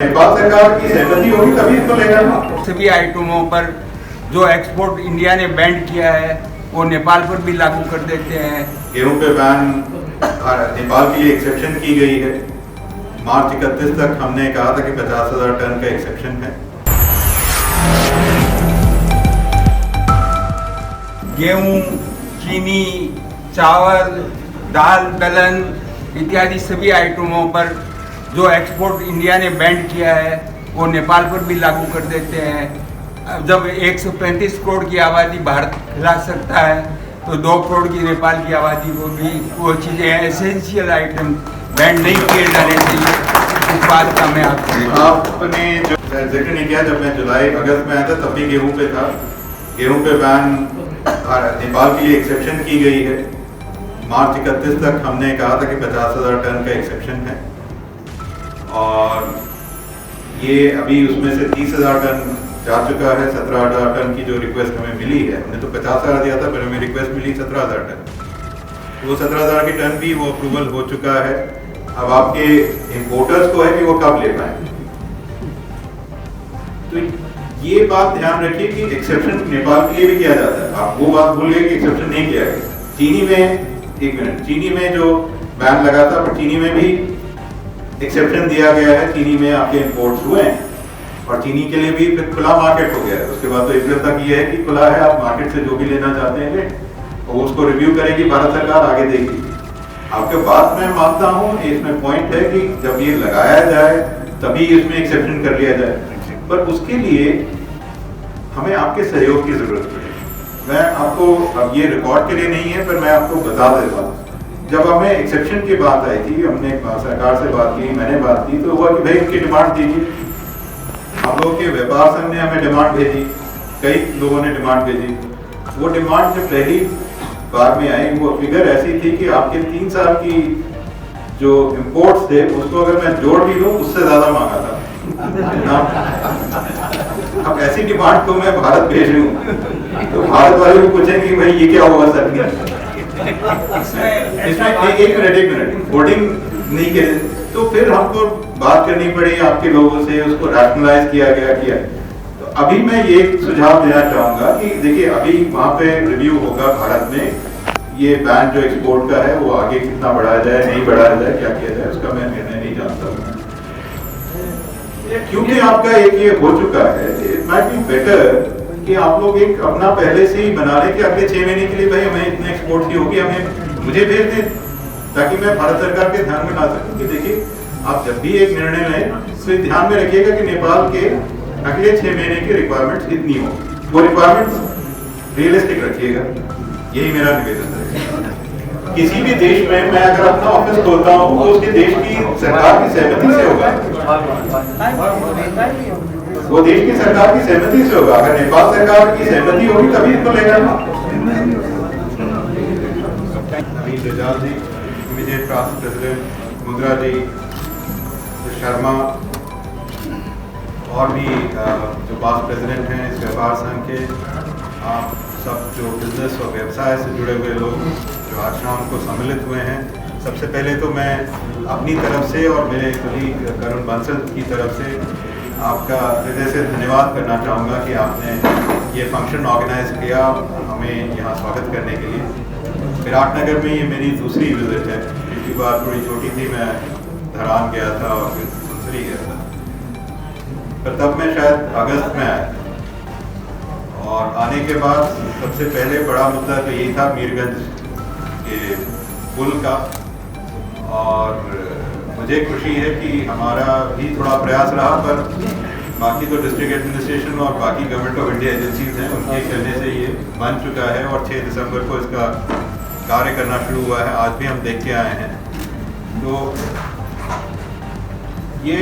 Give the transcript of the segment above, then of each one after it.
नेपाल सरकार की सहमति होगी तभी इसको लेकर सभी आइटमों पर जो एक्सपोर्ट इंडिया ने बैन किया है वो नेपाल पर भी लागू कर देते हैं। गेहूं पे बैन नेपाल के लिए एक्सेप्शन की गई है। मार्च 31 तक हमने कहा था कि 50,000 टन का एक्सेप्शन है। गेहूं, चीनी, चावल, दाल, दलहन इत्यादि सभी आइटमों पर जो एक्सपोर्ट इंडिया ने बैन किया है वो नेपाल पर भी लागू कर देते हैं। जब 135 करोड़ की आबादी भारत खिला सकता है तो 2 करोड़ की नेपाल की आबादी को भी वो चीज़ें एसेंशियल आइटम बैन नहीं किए जाने चाहिए। इस बात का मैं आपने जो जिक्र नहीं किया, जब मैं जुलाई अगस्त में आया था तब भी गेहूं पे था। गेहूं पे बैन नेपाल के लिए एक्सेप्शन की गई है। मार्च 31 तक हमने कहा था कि 50,000 टन का एक्सेप्शन है और ये अभी उसमें से 30,000 टन जा चुका है। 17,000 टन की जो रिक्वेस्ट हमें मिली है, हमने तो 50,000 दिया था, फिर हमें रिक्वेस्ट मिली 17,000 टन। वो 17,000 की टन भी वो अप्रूवल हो चुका है। अब आपके इंपोर्टर्स को है कि वो कब ले पाए। तो ये बात ध्यान रखिए कि एक्सेप्शन नेपाल के लिए भी किया जाता है। आप वो बात भूल गए कि एक्सेप्शन नहीं किया गया। चीनी में चीनी में जो बैन लगा था, पर चीनी में भी एक्सेप्शन दिया गया है। चीनी में आपके इंपोर्ट्स हुए हैं और चीनी के लिए भी फिर खुला मार्केट हो गया है। उसके बाद तो अप्रैल तक ये है कि खुला है, आप मार्केट से जो भी लेना चाहते हैं और उसको रिव्यू करेगी भारत सरकार, आगे देगी। आपके बात मैं मानता हूँ, इसमें पॉइंट है कि जब ये लगाया जाए तभी इसमें एक्सेप्शन कर लिया जाए, पर उसके लिए हमें आपके सहयोग की जरूरत पड़ेगी। मैं आपको, अब ये रिकॉर्ड के लिए नहीं है, पर मैं आपको बता देता हूँ। जब हमें एक्सेप्शन की बात आई थी, हमने सरकार से बात की, मैंने बात की, तो हुआ कि भाई उनकी डिमांड दीजिए। हम लोग के व्यापार संघ ने हमें डिमांड भेजी, कई लोगों ने डिमांड भेजी। वो डिमांड जब पहली बार में आई, वो फिगर ऐसी थी कि आपके 3 साल की जो इंपोर्ट्स थे उसको अगर मैं जोड़ भी लूं उससे ज्यादा मांगा था। अब ऐसी डिमांड को मैं भारत भेज रही हूँ तो भारत वाले भी पूछेंगे भाई ये क्या हुआ सर। इसमें एक मिनट होर्डिंग नहीं किया, तो फिर हमको बात करनी पड़ी आपके लोगों से, उसको रैशनलाइज किया गया। तो अभी मैं ये सुझाव देना चाहूंगा कि देखिए, अभी वहां पे रिव्यू होगा भारत में। ये बैन जो एक्सपोर्ट का है वो आगे कितना बढ़ाया जाए, नहीं बढ़ाया जाए, क्या किया जाए, उसका मैं निर्णय नहीं जानता हूँ। क्योंकि आपका एक ये हो चुका है, इट माइट बी बेटर कि आप लोग एक अपना पहले से ही बना लें कि अगले 6 महीने के लिए भाई हमें इतने एक्सपोर्ट की होगी, हमें मुझे भेज दें, ताकि मैं भारत सरकार के ध्यान में ला सकूं कि देखिए, आप जब भी एक निर्णय लें तो ध्यान में रखिएगा कि नेपाल के अगले 6 महीने की रिक्वायरमेंट्स इतनी हो, वो रिक्वायरमेंट्स रियलिस्टिक रखिएगा। यही मेरा निवेदन है। किसी भी देश में मैं अगर अपना ऑफिस खोलता हूँ तो उसके देश की सरकार की सहमति से होगा, वो देश की सरकार की सहमति से होगा। अगर नेपाल सरकार की सहमति होगी तभी इसको लेकर नवीन रिजाल जी, इमीडिएट पास्ट प्रेसिडेंट मुद्रा जी, शर्मा और भी जो पास्ट प्रेसिडेंट हैं इस व्यापार संघ के, आप सब जो बिजनेस और व्यवसाय से जुड़े हुए लोग जो आज शाम को सम्मिलित हुए हैं, सबसे पहले तो मैं अपनी तरफ से और मेरे कलीग करुण बंसल की तरफ से आपका हृदय से धन्यवाद करना चाहूँगा कि आपने ये फंक्शन ऑर्गेनाइज किया हमें यहाँ स्वागत करने के लिए। विराटनगर में ये मेरी दूसरी विजिट है। पिछली बार थोड़ी छोटी थी, मैं धरान गया था और फिर सुनसरी गया था, पर तब मैं शायद अगस्त में आया था। और आने के बाद सबसे पहले बड़ा मुद्दा तो यही था मीरगंज के पुल का, और मुझे खुशी है कि हमारा भी थोड़ा प्रयास रहा, पर बाकी तो डिस्ट्रिक्ट एडमिनिस्ट्रेशन और बाकी गवर्नमेंट ऑफ इंडिया एजेंसीज हैं, उनके कहने से ये बन चुका है और 6 दिसंबर को इसका कार्य करना शुरू हुआ है। आज भी हम देख के आए हैं। तो ये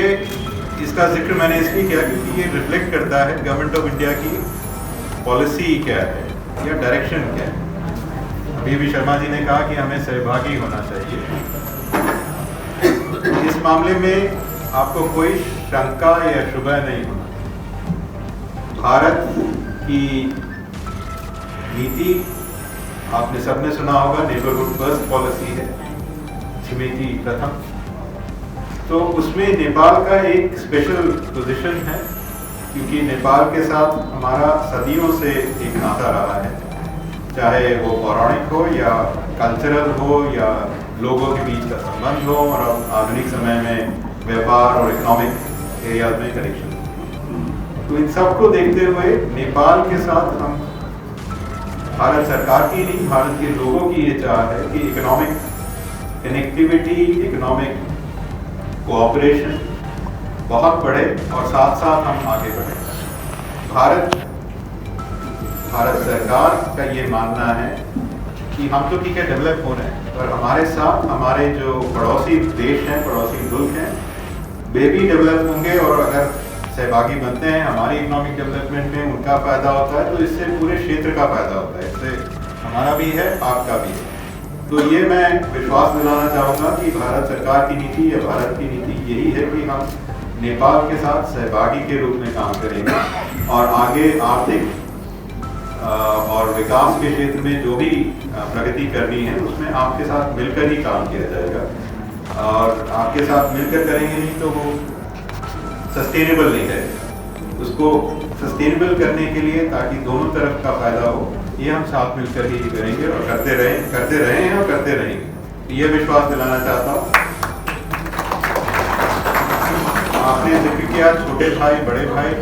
इसका जिक्र मैंने इसलिए किया क्योंकि ये रिफ्लेक्ट करता है गवर्नमेंट ऑफ इंडिया की पॉलिसी क्या है या डायरेक्शन क्या है। अभी भी शर्मा जी ने कहा कि हमें सहभागी होना चाहिए। इस मामले में आपको कोई शंका या शुबह नहीं होना। भारत की नीति आपने सबने सुना होगा, नेबरहुड फर्स्ट पॉलिसी है, छिमेकी प्रथम। तो उसमें नेपाल का एक स्पेशल पोजीशन है, क्योंकि नेपाल के साथ हमारा सदियों से एक नाता रहा है, चाहे वो पौराणिक हो या कल्चरल हो या लोगों के बीच का संबंध हो, और अब आधुनिक समय में व्यापार और इकोनॉमिक एरिया में कनेक्शन। तो इन सब को देखते हुए नेपाल के साथ हम, भारत सरकार की नहीं, भारत के लोगों की ये चाह है कि इकोनॉमिक कनेक्टिविटी, इकोनॉमिक कोऑपरेशन बहुत बढ़े और साथ साथ हम आगे बढ़े। भारत सरकार का ये मानना है कि हम तो ठीक है डेवलप हो रहे हैं, पर हमारे साथ हमारे जो पड़ोसी देश हैं, पड़ोसी मुल्क हैं, वे भी डेवलप होंगे, और अगर सहभागी बनते हैं हमारी इकोनॉमिक डेवलपमेंट में, उनका फायदा होता है, तो इससे पूरे क्षेत्र का फायदा होता है, इससे हमारा भी है, आपका भी है। तो ये मैं विश्वास दिलाना चाहूँगा कि भारत सरकार की नीति या भारत की नीति यही है कि हम नेपाल के साथ सहभागी के रूप में काम करेंगे, और आगे आर्थिक और विकास के क्षेत्र में जो भी प्रगति करनी है उसमें आपके साथ मिलकर ही काम किया जाएगा, और आपके साथ मिलकर करेंगे नहीं तो वो सस्टेनेबल नहीं रहेगा। उसको सस्टेनेबल करने के लिए, ताकि दोनों तरफ का फायदा हो, ये हम साथ मिलकर ही करेंगे और करते रहे हैं और करते रहेंगे। ये विश्वास दिलाना चाहता हूँ। आपने जिक्र किया छोटे भाई बड़े भाई,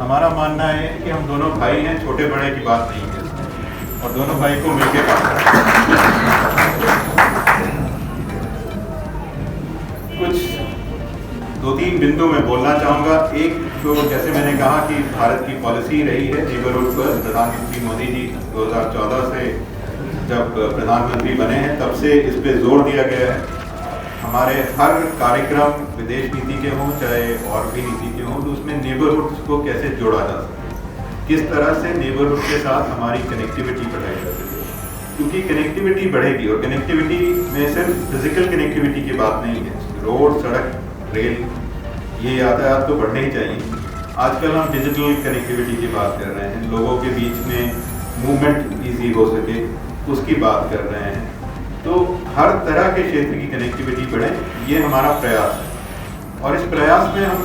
हमारा मानना है कि हम दोनों भाई हैं, छोटे बड़े की बात नहीं है इसमें, और दोनों भाई को मिलकर काम कुछ 2-3 बिंदु में बोलना चाहूँगा। एक तो जैसे मैंने कहा कि भारत की पॉलिसी रही है नेबरहुड फर्स्ट। प्रधानमंत्री मोदी जी 2014 से जब प्रधानमंत्री बने हैं तब से इस पे जोर दिया गया है। हमारे हर कार्यक्रम, विदेश नीति के हों चाहे और भी नीति के हों, तो उसमें नेबरहुड को कैसे जोड़ा जा सके, किस तरह से नेबरहुड के साथ हमारी कनेक्टिविटी बढ़ाई जा सके, क्योंकि कनेक्टिविटी बढ़ेगी, और कनेक्टिविटी में सिर्फ फिजिकल कनेक्टिविटी की बात नहीं है, रोड, सड़क, रेल, ये यातायात तो बढ़ने ही चाहिए। आजकल हम डिजिटल कनेक्टिविटी की बात कर रहे हैं, लोगों के बीच में मूवमेंट ईजी हो सके उसकी बात कर रहे हैं। तो हर तरह के क्षेत्र की कनेक्टिविटी बढ़े, ये हमारा प्रयास है, और इस प्रयास में हम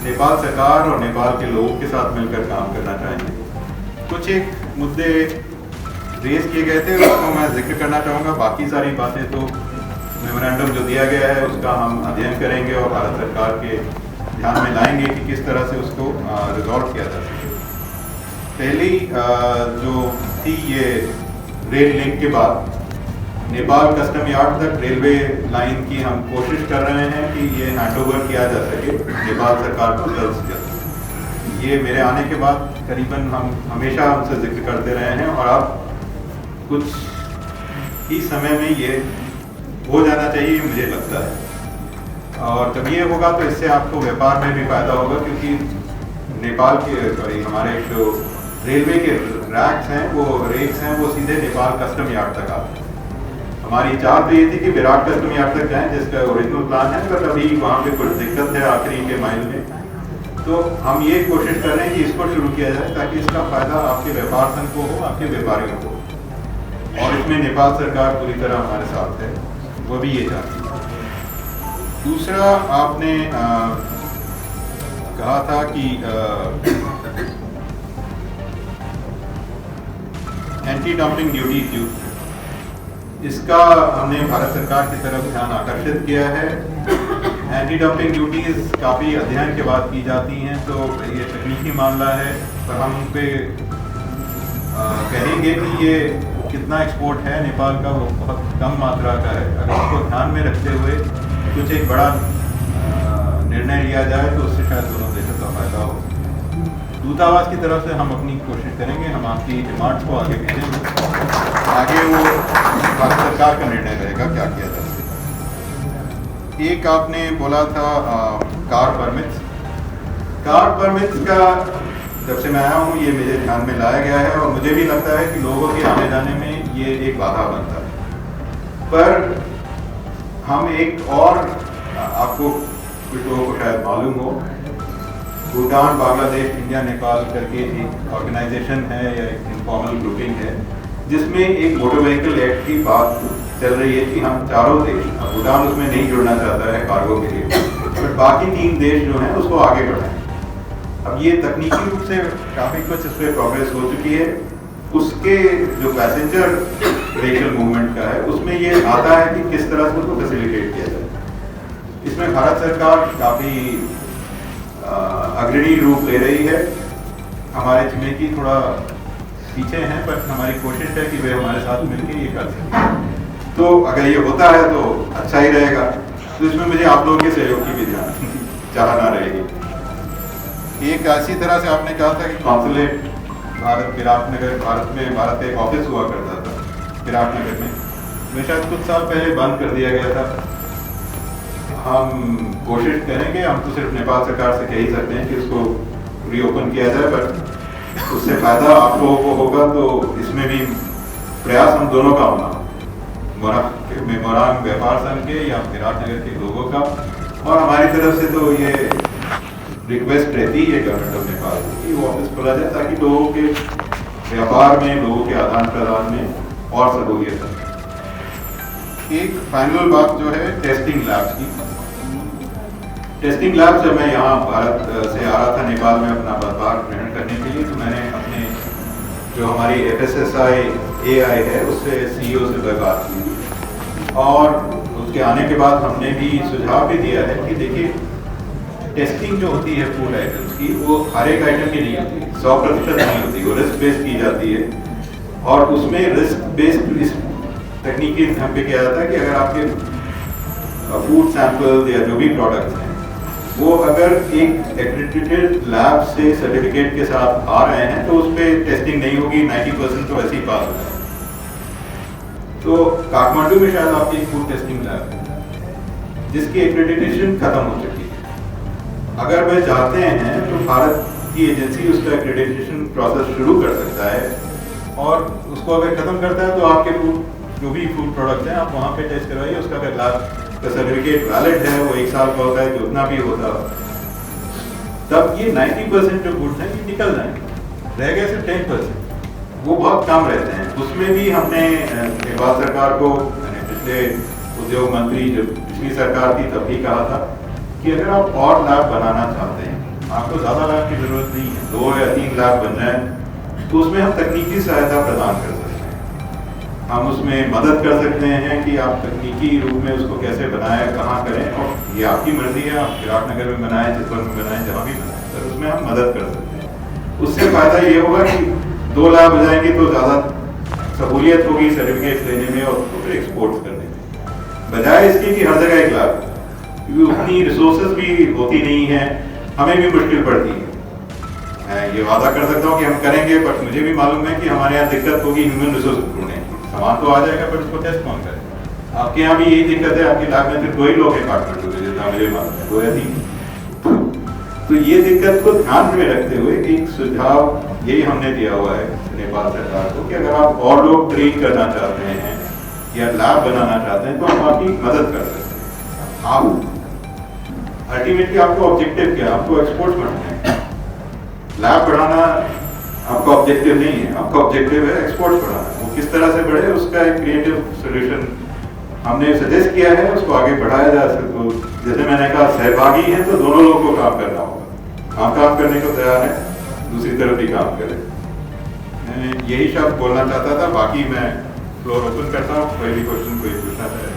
नेपाल सरकार और नेपाल के लोगों के साथ मिलकर काम करना चाहेंगे। कुछ एक मुद्दे रेज किए गए थे, उसको मैं जिक्र करना चाहूँगा। बाकी सारी बातें तो मेमोरेंडम जो दिया गया है उसका हम अध्ययन करेंगे और भारत सरकार के ध्यान में लाएंगे कि किस तरह से उसको रिजॉल्व किया जा सके। पहली जो थी ये रेल लिंक के बाद नेपाल कस्टम यार्ड तक रेलवे लाइन की हम कोशिश कर रहे हैं कि ये हैंडओवर किया जा सके नेपाल सरकार को जल्द से जल्द। ये मेरे आने के बाद करीबन हम हमेशा उनसे जिक्र करते रहे हैं, और अब कुछ ही समय में ये हो जाना चाहिए मुझे लगता है। और जब ये होगा तो इससे आपको व्यापार में भी फायदा होगा, क्योंकि नेपाल के हमारे जो रेलवे के रैक्स हैं, वो सीधे नेपाल कस्टम यार्ड तक आते हैं। हमारी चाह तो ये थी कि विराट कस्टम यार्ड तक जाएं, जिसका ओरिजिनल प्लान है, बट अभी वहाँ पे कुछ दिक्कत है आखिरी के माइल में। तो हम ये कोशिश कर रहे हैं कि इसको शुरू किया जाए, ताकि इसका फायदा आपके व्यापार संघ को हो, आपके व्यापारियों को, और इसमें नेपाल सरकार पूरी तरह हमारे साथ है, वो भी ये चाहती है। दूसरा, आपने कहा था कि एंटी डंपिंग ड्यूटी, इसका हमने भारत सरकार की तरफ ध्यान आकर्षित किया है। एंटी डंपिंग ड्यूटीज काफ़ी अध्ययन के बाद की जाती हैं, तो ये तकनीकी मामला है, पर हम उन पे कहेंगे कि ये कितना एक्सपोर्ट है नेपाल का, वो बहुत कम मात्रा का है। अगर उसको ध्यान में रखते हुए कुछ एक बड़ा निर्णय लिया जाए तो उससे शायद दोनों देशों का फायदा हो। दूतावास की तरफ से हम अपनी कोशिश करेंगे, हम आपकी डिमांड्स को आगे भेजेंगे, आगे वो भारत सरकार का निर्णय रहेगा क्या किया जा सकता। एक आपने बोला था कार परमिट्स का जब से मैं आया हूँ ये मेरे ध्यान में लाया गया है, और मुझे भी लगता है कि लोगों के आने जाने में ये एक बाधा बनता है। पर हम एक और, आपको कुछ लोगों को शायद मालूम हो, भूटान, बांग्लादेश, इंडिया, नेपाल करके एक ऑर्गेनाइजेशन है या एक इनफॉर्मल ग्रुपिंग है, जिसमें एक मोटर व्हीकल एक्ट की बात चल रही है कि हम चारों देश, भूटान उसमें नहीं जुड़ना चाहता है कार्गो के लिए, बट बाकी 3 देश जो हैं उसको आगे बढ़ाएं। अब ये तकनीकी रूप से काफ़ी कुछ इस पर प्रोग्रेस हो चुकी है। उसके जो पैसेंजर व्हीकल मूवमेंट का है उसमें ये आता है कि किस तरह से उसको फैसिलिटेट किया जाए। इसमें भारत सरकार काफ़ी अग्रणी रूप ले रही है। हमारे छिमेकी थोड़ा पीछे हैं, पर हमारी कोशिश है कि वे हमारे साथ मिलकर ये कर सकें। तो अगर ये होता है तो अच्छा ही रहेगा। तो इसमें मुझे आप लोगों के सहयोग की भी चाहना रहेगी। एक ऐसी तरह से आपने कहा था कि कॉन्सुलेट भारत विराटनगर, भारत एक ऑफिस हुआ करता था विराटनगर में, जो शायद कुछ साल पहले बंद कर दिया गया था। हम कोशिश करेंगे, हम तो सिर्फ नेपाल सरकार से कह ही सकते हैं कि उसको रीओपन किया जाए, पर उससे फायदा आप लोगों को होगा। तो इसमें भी प्रयास हम दोनों का होना, मोरांग व्यापार संघ के या विराटनगर के लोगों का, और हमारी तरफ से तो ये रिक्वेस्ट रहती है गवर्नमेंट ऑफ नेपाल की वो ऑफिस खोला जाए ताकि लोगों के व्यापार में, लोगों के आदान प्रदान में और सहूलियत हो। एक फाइनल बात जो है टेस्टिंग लैब्स की। टेस्टिंग लैब जब मैं यहाँ भारत से आ रहा था नेपाल में अपना पदभार ग्रहण करने के लिए, तो मैंने अपने जो हमारी FSSAI है उससे CEO से बात की, और उसके आने के बाद हमने भी सुझाव भी दिया है कि देखिए टेस्टिंग जो होती है फूड आइटम्स की, वो हर एक आइटम की नहीं होती, 100% नहीं होती, वो रिस्क बेस्ड की जाती है। और उसमें रिस्क बेस्ड इस तकनीकी ढंग पे किया जाता है कि अगर आपके फूड सैंपल या जो भी प्रोडक्ट्स हैं वो अगर एक एक्रेडिटेड लैब से सर्टिफिकेट के साथ आ रहे हैं तो उस पर टेस्टिंग नहीं होगी, 90% तो ऐसे ही पास होगा। तो काठमांडू में शायद आपकी एक फूड टेस्टिंग लैब है जिसकी एक्रेडिटेशन खत्म हो चुकी है। अगर वह चाहते हैं तो भारत की एजेंसी उसका एक्रेडिटेशन प्रोसेस शुरू कर सकता है, और उसको अगर खत्म करता है तो आपके फूड जो भी फूड प्रोडक्ट्स हैं आप वहाँ पे टेस्ट करवाइए। उसका अगर लैब का सर्टिफिकेट वैलिड है, वो 1 साल का होता है, जो उतना भी होता, तब ये 90% जो गुड्स हैं ये निकल जाएंगे, रह गए सिर्फ 10%, वो बहुत कम रहते हैं। उसमें भी हमने नेपाल सरकार को, पिछले उद्योग मंत्री जब पिछली सरकार थी तब भी कहा था कि अगर आप और लैब बनाना चाहते हैं, आपको ज़्यादा लैब की ज़रूरत नहीं है, 2 या 3 लैब बन जाए, तो उसमें हम तकनीकी सहायता प्रदान कर सकते हैं। हम उसमें मदद कर सकते हैं कि आप तकनीकी रूप में उसको कैसे बनाएं, कहाँ करें, और ये आपकी मर्जी है, आप विराटनगर में बनाएं, चितवन में बनाएं, जहाँ भी बनाएं, पर उसमें हम मदद कर सकते हैं। उससे फायदा ये होगा कि 2 लैब हो जाएंगे तो ज़्यादा सहूलियत होगी सर्टिफिकेट लेने में और फिर एक्सपोर्ट करने में, बजाय इसके कि हर जगह एक लैब, क्योंकि उतनी रिसोर्सेज भी होती नहीं है, हमें भी मुश्किल पड़ती है। मैं ये वादा कर सकता हूँ कि हम करेंगे, बट मुझे भी मालूम है कि हमारे यहाँ दिक्कत होगी ह्यूमन रिसोर्स ढूंढने की। सामान तो आ जाएगा, पर उसको टेस्ट कौन करेगा? आपके यहाँ भी यही दिक्कत है, आपकी लैब में सिर्फ 2 ही लोग हैं काठमांडू में, जितना मुझे मालूम है, 2 या 3। तो ये दिक्कत को ध्यान में रखते हुए एक सुझाव यही हमने दिया हुआ है नेपाल सरकार को कि अगर आप और लोग ट्रेन करना चाहते हैं या लैब बनाना चाहते हैं तो हम आपकी मदद कर सकते हैं। आप अल्टीमेटली आपको ऑब्जेक्टिव क्या है? आपको एक्सपोर्ट बढ़ाना है, लैब बढ़ाना आपका ऑब्जेक्टिव नहीं है, आपका ऑब्जेक्टिव है एक्सपोर्ट बढ़ाना। वो किस तरह से बढ़े उसका एक क्रिएटिव सोल्यूशन हमने सजेस्ट किया है, उसको आगे बढ़ाया जा सकता है। जैसे मैंने कहा सहभागी हैं तो दोनों लोगों को काम करना होगा, हम काम करने को तैयार है, दूसरी तरफ भी काम करें। मैं यही शब्द बोलना चाहता था, बाकी मैं फ्लोर ओपन करता हूँ, कोई भी क्वेश्चन कोई पूछना चाहे।